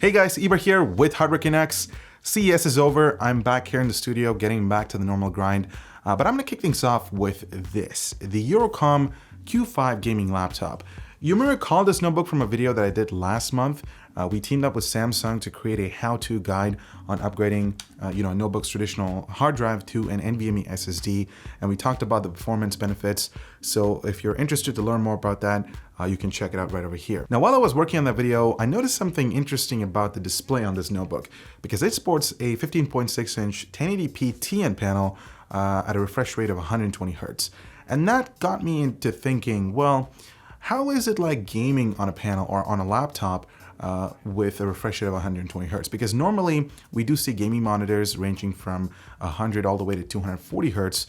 Hey guys, Eber here with Hardware Connects. CES is over. I'm back here in the studio getting back to the normal grind. But I'm going to kick things off with this, the Eurocom Q5 gaming laptop. You may recall this notebook from a video that I did last month. We teamed up with Samsung to create a how-to guide on upgrading a notebook's traditional hard drive to an NVMe SSD, and we talked about the performance benefits. So if you're interested to learn more about that, you can check it out right over here. Now, while I was working on that video, I noticed something interesting about the display on this notebook, because it sports a 15.6-inch 1080p TN panel at a refresh rate of 120 Hz. And that got me into thinking, well, how is it like gaming on a panel or on a laptop with a refresh rate of 120 Hz? Because normally we do see gaming monitors ranging from 100 all the way to 240 Hz,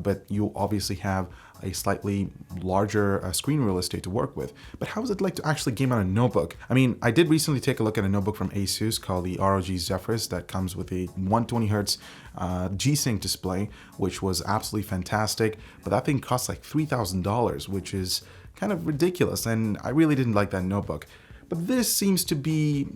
but you obviously have a slightly larger screen real estate to work with. But how is it like to actually game on a notebook? I mean, I did recently take a look at a notebook from Asus called the ROG Zephyrus that comes with a 120 Hz G-Sync display, which was absolutely fantastic. But that thing costs like $3,000, which is kind of ridiculous, and I really didn't like that notebook. But this seems to be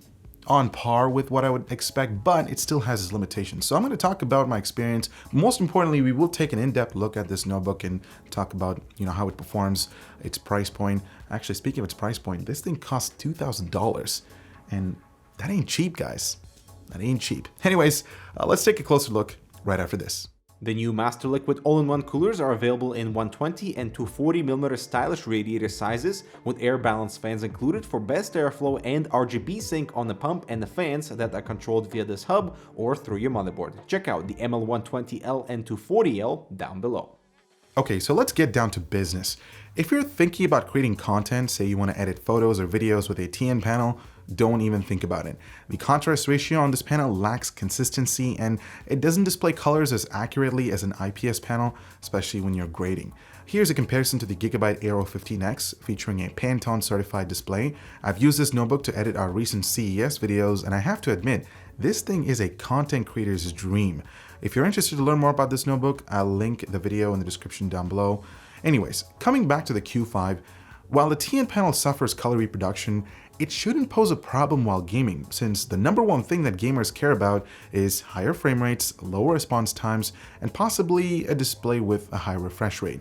on par with what I would expect, but it still has its limitations. So I'm going to talk about my experience. Most importantly, we will take an in-depth look at this notebook and talk about how it performs, its price point. Actually, speaking of its price point, this thing costs $2,000, and that ain't cheap, guys. That ain't cheap. Anyways, let's take a closer look right after this. The new Master Liquid all-in-one coolers are available in 120 and 240mm stylish radiator sizes, with air balance fans included for best airflow and RGB sync on the pump and the fans that are controlled via this hub or through your motherboard. Check out the ML120L and 240L down below. Okay, so let's get down to business. If you're thinking about creating content, say you want to edit photos or videos with a TN panel, don't even think about it. The contrast ratio on this panel lacks consistency, and it doesn't display colors as accurately as an IPS panel, especially when you're grading. Here's a comparison to the Gigabyte Aero 15X featuring a Pantone certified display. I've used this notebook to edit our recent CES videos, and I have to admit, this thing is a content creator's dream. If you're interested to learn more about this notebook, I'll link the video in the description down below. Anyways, coming back to the Q5, while the TN panel suffers color reproduction, it shouldn't pose a problem while gaming, since the number one thing that gamers care about is higher frame rates, lower response times, and possibly a display with a high refresh rate,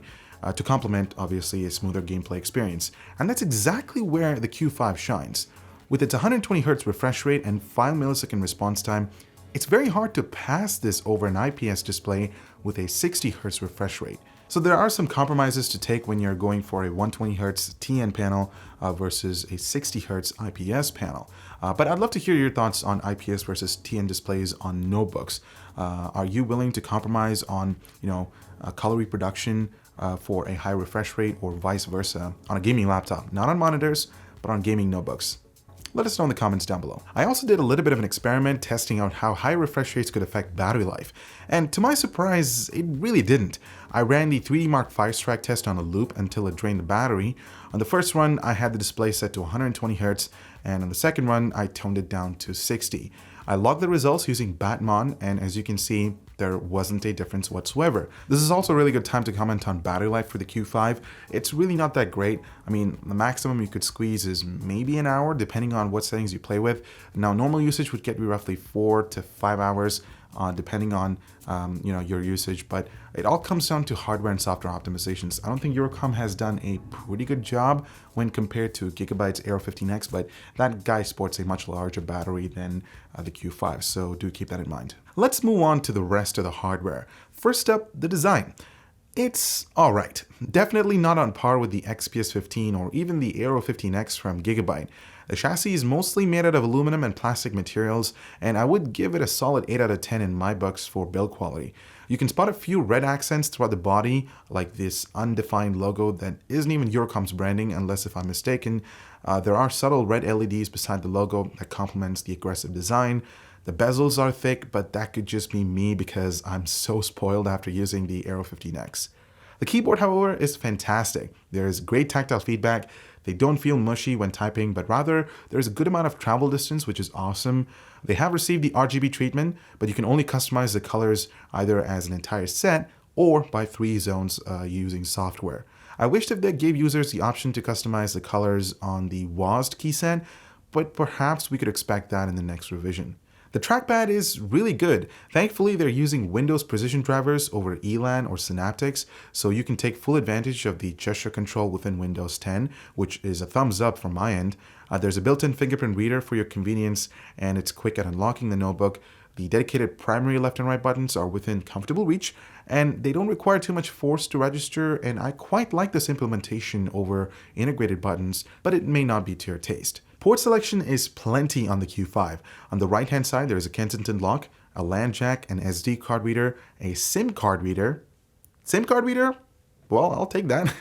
to complement, obviously, a smoother gameplay experience. And that's exactly where the Q5 shines. With its 120 Hz refresh rate and 5 millisecond response time, it's very hard to pass this over an IPS display with a 60 Hz refresh rate. So there are some compromises to take when you're going for a 120 Hz TN panel versus a 60 Hz IPS panel. But I'd love to hear your thoughts on IPS versus TN displays on notebooks. Are you willing to compromise on, color reproduction for a high refresh rate, or vice versa on a gaming laptop? Not on monitors, but on gaming notebooks. Let us know in the comments down below. I also did a little bit of an experiment testing out how high refresh rates could affect battery life, and to my surprise, it really didn't. I ran the 3D Mark V Strike test on a loop until it drained the battery. On the first run, I had the display set to 120 Hz, and on the second run, I toned it down to 60. I logged the results using Batmon, and as you can see, there wasn't a difference whatsoever. This is also a really good time to comment on battery life for the Q5. It's really not that great. I mean, the maximum you could squeeze is maybe an hour, depending on what settings you play with. Now, normal usage would get you roughly 4 to 5 hours, depending on your usage, but it all comes down to hardware and software optimizations. I don't think Eurocom has done a pretty good job when compared to Gigabyte's Aero 15X, but that guy sports a much larger battery than the Q5, so do keep that in mind. Let's move on to the rest of the hardware. First up, the design. It's alright. Definitely not on par with the XPS 15 or even the Aero 15X from Gigabyte. The chassis is mostly made out of aluminum and plastic materials, and I would give it a solid 8 out of 10 in my books for build quality. You can spot a few red accents throughout the body, like this undefined logo that isn't even Eurocom's branding, unless if I'm mistaken. There are subtle red LEDs beside the logo that complements the aggressive design. The bezels are thick, but that could just be me because I'm so spoiled after using the Aero 15X. The keyboard, however, is fantastic. There is great tactile feedback. They don't feel mushy when typing, but rather there's a good amount of travel distance, which is awesome. They have received the RGB treatment, but you can only customize the colors either as an entire set or by 3 zones using software. I wish that they gave users the option to customize the colors on the WASD keyset, but perhaps we could expect that in the next revision. The trackpad is really good. Thankfully, they're using Windows Precision drivers over Elan or Synaptics, so you can take full advantage of the gesture control within Windows 10, which is a thumbs up from my end. There's a built-in fingerprint reader for your convenience, and it's quick at unlocking the notebook. The dedicated primary left and right buttons are within comfortable reach, and they don't require too much force to register, and I quite like this implementation over integrated buttons, but it may not be to your taste. Port selection is plenty on the Q5. On the right-hand side, there is a Kensington lock, a LAN jack, an SD card reader, a SIM card reader. SIM card reader? Well, I'll take that.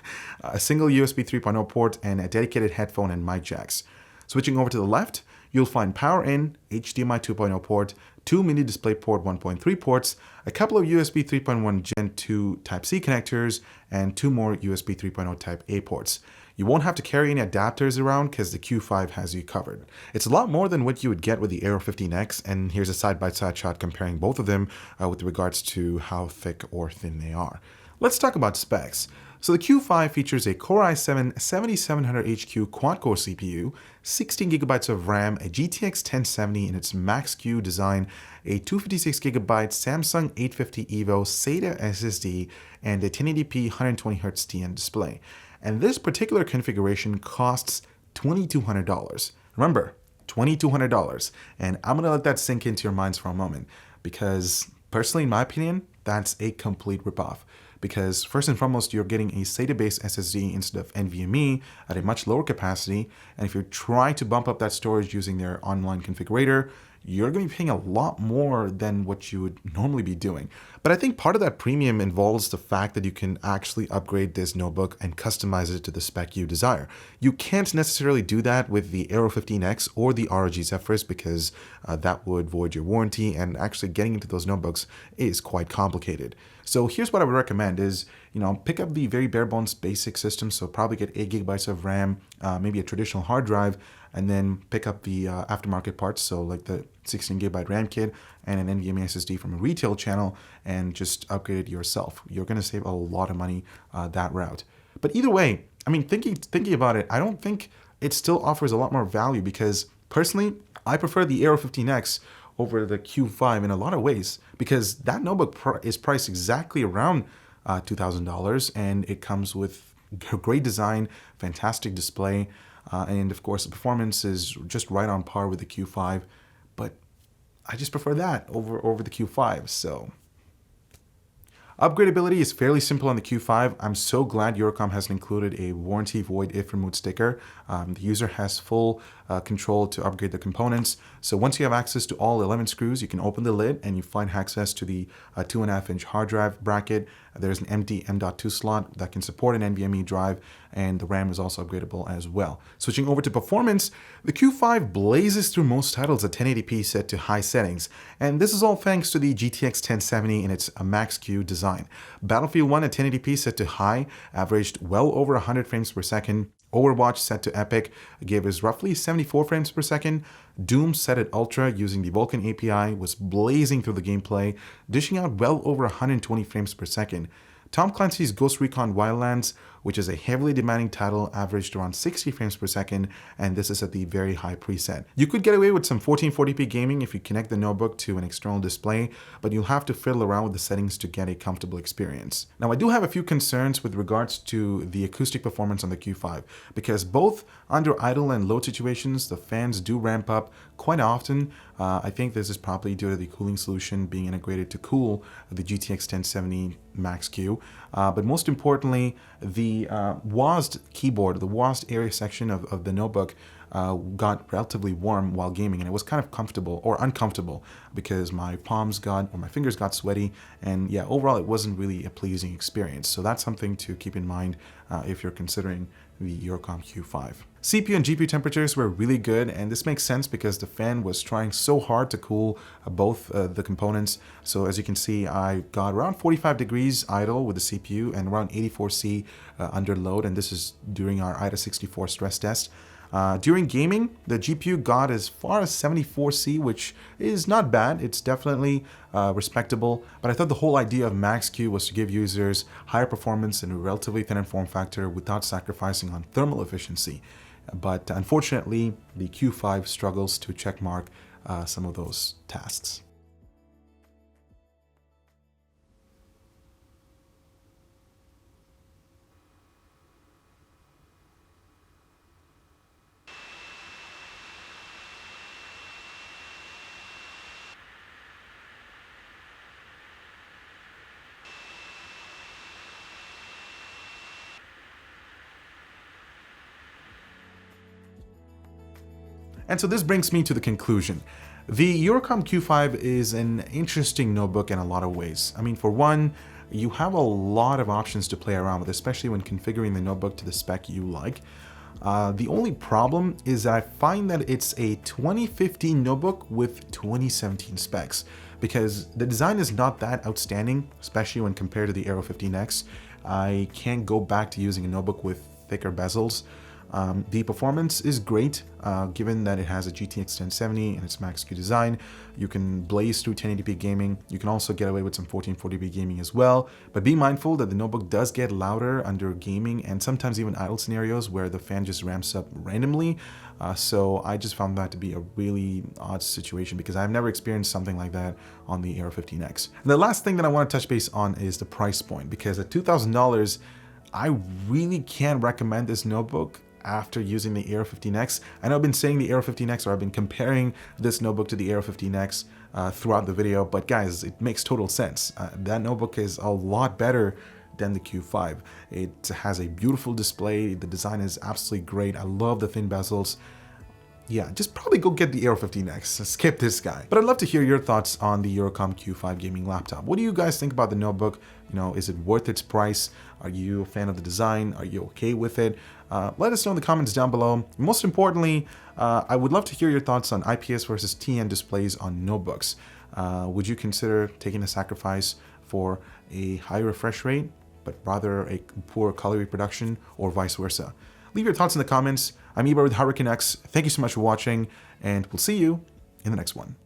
A single USB 3.0 port, and a dedicated headphone and mic jacks. Switching over to the left, you'll find power in, HDMI 2.0 port, 2 mini DisplayPort 1.3 ports, a couple of USB 3.1 Gen 2 Type-C connectors, and 2 more USB 3.0 Type-A ports. You won't have to carry any adapters around because the Q5 has you covered. It's a lot more than what you would get with the Aero 15X, and here's a side-by-side shot comparing both of them with regards to how thick or thin they are. Let's talk about specs. So the Q5 features a Core i7-7700HQ quad-core CPU, 16GB of RAM, a GTX 1070 in its Max-Q design, a 256GB Samsung 850 EVO SATA SSD, and a 1080p 120Hz TN display. And this particular configuration costs $2,200. Remember, $2,200. And I'm going to let that sink into your minds for a moment, because personally, in my opinion, that's a complete ripoff. Because first and foremost, you're getting a SATA-based SSD instead of NVMe at a much lower capacity. And if you're trying to bump up that storage using their online configurator, you're going to be paying a lot more than what you would normally be doing. But I think part of that premium involves the fact that you can actually upgrade this notebook and customize it to the spec you desire. You can't necessarily do that with the Aero 15X or the ROG Zephyrus because that would void your warranty, and actually getting into those notebooks is quite complicated. So here's what I would recommend is, pick up the very bare bones basic system. So probably get 8GB of RAM, maybe a traditional hard drive, and then pick up the aftermarket parts. So like the 16GB RAM kit and an NVMe SSD from a retail channel, and just upgrade it yourself. You're going to save a lot of money that route. But either way, I mean, thinking about it, I don't think it still offers a lot more value, because personally, I prefer the Aero 15X over the Q5 in a lot of ways, because that notebook is priced exactly around $2,000, and it comes with great design, fantastic display, and of course the performance is just right on par with the Q5. But I just prefer that over the Q5. So upgradability is fairly simple on the Q5. I'm so glad Eurocom has included a warranty void if removed sticker. The user has full control to upgrade the components. So once you have access to all 11 screws, you can open the lid and you find access to the 2.5-inch hard drive bracket. There's an empty M.2 slot that can support an NVMe drive, and the RAM is also upgradable as well. Switching over to performance, the Q5 blazes through most titles at 1080p set to high settings, and this is all thanks to the GTX 1070 in its Max-Q design. Battlefield 1 at 1080p set to high averaged well over 100 frames per second. Overwatch set to Epic gave us roughly 74 frames per second. Doom set at Ultra using the Vulkan API was blazing through the gameplay, dishing out well over 120 frames per second. Tom Clancy's Ghost Recon Wildlands, which is a heavily demanding title, averaged around 60 frames per second, and this is at the very high preset. You could get away with some 1440p gaming if you connect the notebook to an external display, but you'll have to fiddle around with the settings to get a comfortable experience. Now, I do have a few concerns with regards to the acoustic performance on the Q5, because both under idle and load situations, the fans do ramp up quite often. I think this is probably due to the cooling solution being integrated to cool the GTX 1070 Max-Q. But most importantly, the WASD keyboard, the WASD area section of the notebook got relatively warm while gaming, and it was kind of comfortable or uncomfortable because my fingers got sweaty, and yeah, overall it wasn't really a pleasing experience. So that's something to keep in mind if you're considering the Eurocom Q5. CPU and GPU temperatures were really good, and this makes sense because the fan was trying so hard to cool both the components. So as you can see, I got around 45 degrees idle with the CPU and around 84C under load, and this is during our AIDA64 stress test. During gaming, the GPU got as far as 74C, which is not bad. It's definitely respectable, but I thought the whole idea of Max-Q was to give users higher performance in a relatively thinner form factor without sacrificing on thermal efficiency. but unfortunately, the Q5 struggles to checkmark some of those tasks. And so this brings me to the conclusion. The Eurocom Q5 is an interesting notebook in a lot of ways. I mean, for one, you have a lot of options to play around with, especially when configuring the notebook to the spec you like. The only problem is that I find that it's a 2015 notebook with 2017 specs, because the design is not that outstanding, especially when compared to the Aero 15X. I can't go back to using a notebook with thicker bezels. The performance is great, given that it has a GTX 1070 and its Max-Q design. You can blaze through 1080p gaming. You can also get away with some 1440p gaming as well, but be mindful that the notebook does get louder under gaming and sometimes even idle scenarios where the fan just ramps up randomly. So I just found that to be a really odd situation because I've never experienced something like that on the Aero 15X. And the last thing that I want to touch base on is the price point, because at $2,000, I really can't recommend this notebook after using the Aero 15X. I know I've been saying the Aero 15X, or I've been comparing this notebook to the Aero 15X throughout the video, but guys, it makes total sense. That notebook is a lot better than the Q5. It has a beautiful display, the design is absolutely great, I love the thin bezels. Yeah, just probably go get the Aero 15X, skip this guy. But I'd love to hear your thoughts on the Eurocom Q5 gaming laptop. What do you guys think about the notebook? You know, is it worth its price? Are you a fan of the design? Are you okay with it? Let us know in the comments down below. Most importantly, I would love to hear your thoughts on IPS versus TN displays on notebooks. Would you consider taking a sacrifice for a high refresh rate, but rather a poor color reproduction, or vice versa? Leave your thoughts in the comments. I'm Eber with Hurricane X. Thank you so much for watching, and we'll see you in the next one.